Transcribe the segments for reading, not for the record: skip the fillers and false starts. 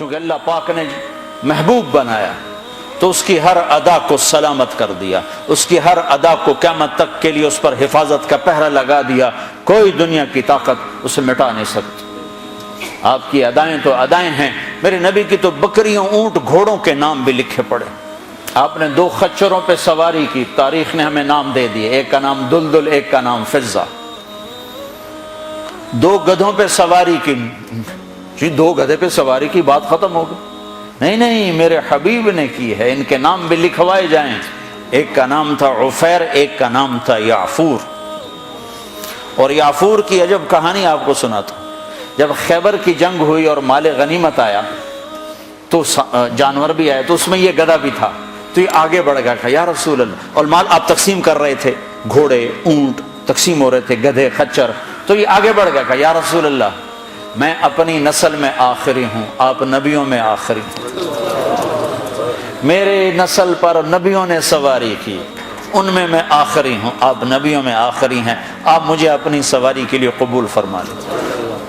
چونکہ اللہ پاک نے محبوب بنایا تو اس کی ہر ادا کو سلامت کر دیا، اس کی ہر ادا کو قیامت تک کے لیے اس پر حفاظت کا پہرا لگا دیا، کوئی دنیا کی طاقت اسے مٹا نہیں سکتی۔ آپ کی ادائیں تو ادائیں ہیں، میرے نبی کی تو بکریوں، اونٹ، گھوڑوں کے نام بھی لکھے پڑے۔ آپ نے 2 خچروں پہ سواری کی، تاریخ نے ہمیں نام دے دیے، ایک کا نام دلدل، ایک کا نام فضہ۔ 2 گدھوں پہ سواری کی، جی 2 گدھے پہ سواری کی بات ختم ہو گئی؟ نہیں، میرے حبیب نے کی ہے، ان کے نام بھی لکھوائے جائیں۔ ایک کا نام تھا عفیر، ایک کا نام تھا یعفور۔ اور یعفور کی عجب کہانی آپ کو سناتا ہوں۔ جب خیبر کی جنگ ہوئی اور مال غنیمت آیا تو جانور بھی آئے، تو اس میں یہ گدھا بھی تھا، تو یہ آگے بڑھ گیا، کہا یا رسول اللہ، اور مال آپ تقسیم کر رہے تھے، گھوڑے، اونٹ تقسیم ہو رہے تھے، گدھے، خچر، تو یہ آگے بڑھ گیا، کہا یا رسول اللہ، میں اپنی نسل میں آخری ہوں، آپ نبیوں میں آخری ہیں، میرے نسل پر نبیوں نے سواری کی، ان میں آخری ہوں، آپ نبیوں میں آخری ہیں، آپ مجھے اپنی سواری کے لیے قبول فرما لیں۔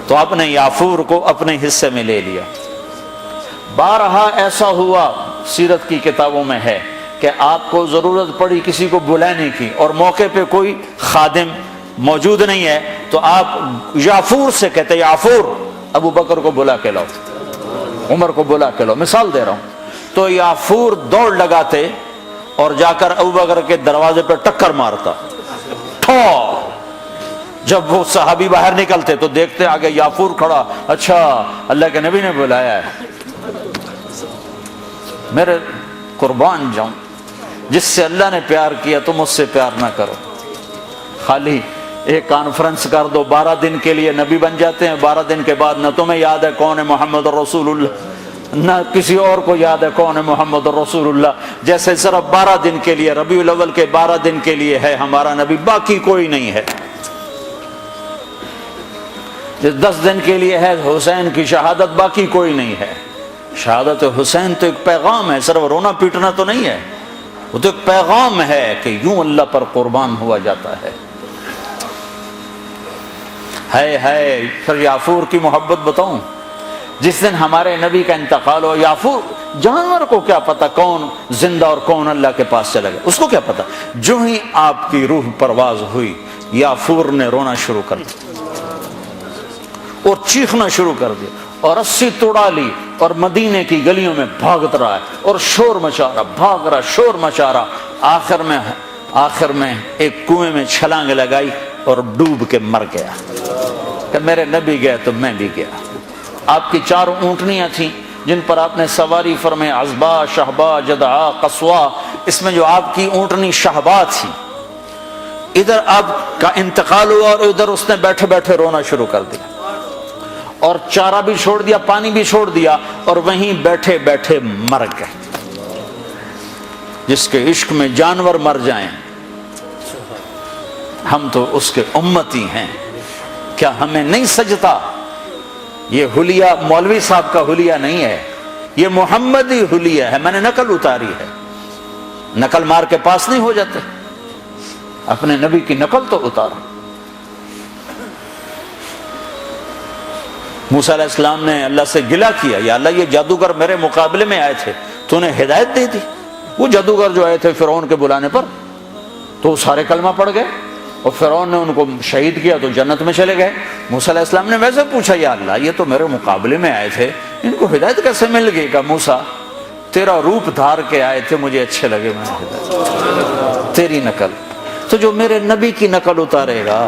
تو آپ نے یعفور کو اپنے حصے میں لے لیا۔ بارہا ایسا ہوا، سیرت کی کتابوں میں ہے کہ آپ کو ضرورت پڑی کسی کو بلانے کی اور موقع پہ کوئی خادم موجود نہیں ہے، تو آپ یعفور سے کہتے یعفور ابو بکر کو بلا کے لاؤ، عمر کو بلا کے لاؤ، مثال دے رہا ہوں۔ تو یعفور دوڑ لگاتے اور جا کر ابو بکر کے دروازے پہ ٹکر مارتا، ٹھو۔ جب وہ صحابی باہر نکلتے تو دیکھتے آگے یعفور کھڑا، اچھا اللہ کے نبی نے بلایا ہے۔ میرے قربان جاؤں، جس سے اللہ نے پیار کیا تم اس سے پیار نہ کرو۔ خالی ایک کانفرنس کر دو، 12 دن کے لیے نبی بن جاتے ہیں، 12 دن کے بعد نہ تمہیں یاد ہے کون ہے محمد رسول اللہ، نہ کسی اور کو یاد ہے کون ہے محمد رسول اللہ۔ جیسے صرف 12 دن کے لیے، ربیع الاول کے 12 دن کے لیے ہے ہمارا نبی، باقی کوئی نہیں ہے۔ 10 دن کے لیے ہے حسین کی شہادت، باقی کوئی نہیں ہے۔ شہادت حسین تو ایک پیغام ہے، صرف رونا پیٹنا تو نہیں ہے، وہ تو ایک پیغام ہے کہ یوں اللہ پر قربان ہوا جاتا ہے۔ پھر یعفور کی محبت بتاؤں، جس دن ہمارے نبی کا انتقال ہو، یعفور جانور کو کیا پتا کون زندہ اور کون اللہ کے پاس چلا گیا، اس کو کیا پتا، جو ہی آپ کی روح پرواز ہوئی یعفور نے رونا شروع کر دیا اور چیخنا شروع کر دیا اور رسی توڑا لی اور مدینے کی گلیوں میں بھاگت رہا ہے اور شور مچا رہا، بھاگ رہا، شور مچا رہا۔ آخر میں ایک کنویں میں چھلانگ لگائی اور ڈوب کے مر گیا کہ میرے نبی گئے تو میں بھی گیا۔ آپ کی 4 اونٹنیاں تھیں جن پر آپ نے سواری فرمائی، عزبا، شہبا، جدعا، قصوا۔ اس میں جو آپ کی اونٹنی شہبا تھی، ادھر آپ کا انتقال ہوا اور ادھر اس نے بیٹھے بیٹھے رونا شروع کر دیا اور چارہ بھی چھوڑ دیا، پانی بھی چھوڑ دیا اور وہیں بیٹھے بیٹھے مر گئے۔ جس کے عشق میں جانور مر جائیں، ہم تو اس کے امتی ہیں، کیا ہمیں نہیں سجتا؟ یہ حلیہ مولوی صاحب کا حلیہ نہیں ہے، یہ محمدی حلیہ ہے، میں نے نقل اتاری ہے۔ نقل مار کے پاس نہیں ہو جاتے، اپنے نبی کی نقل تو اتارا۔ موسیٰ علیہ السلام نے اللہ سے گلہ کیا، یا اللہ یہ جادوگر میرے مقابلے میں آئے تھے، تو انہیں ہدایت دے دی۔ وہ جادوگر جو آئے تھے فرعون کے بلانے پر، تو وہ سارے کلمہ پڑھ گئے اور فرعون نے ان کو شہید کیا تو جنت میں چلے گئے۔ موسیٰ علیہ السلام نے ویسے پوچھا، یا اللہ یہ تو میرے مقابلے میں آئے تھے، ان کو ہدایت کیسے مل گئی؟ کہ موسیٰ تیرا روپ دھار کے آئے تھے، مجھے اچھے لگے، میں نے ہدایت تیری نقل۔ تو جو میرے نبی کی نقل اتارے گا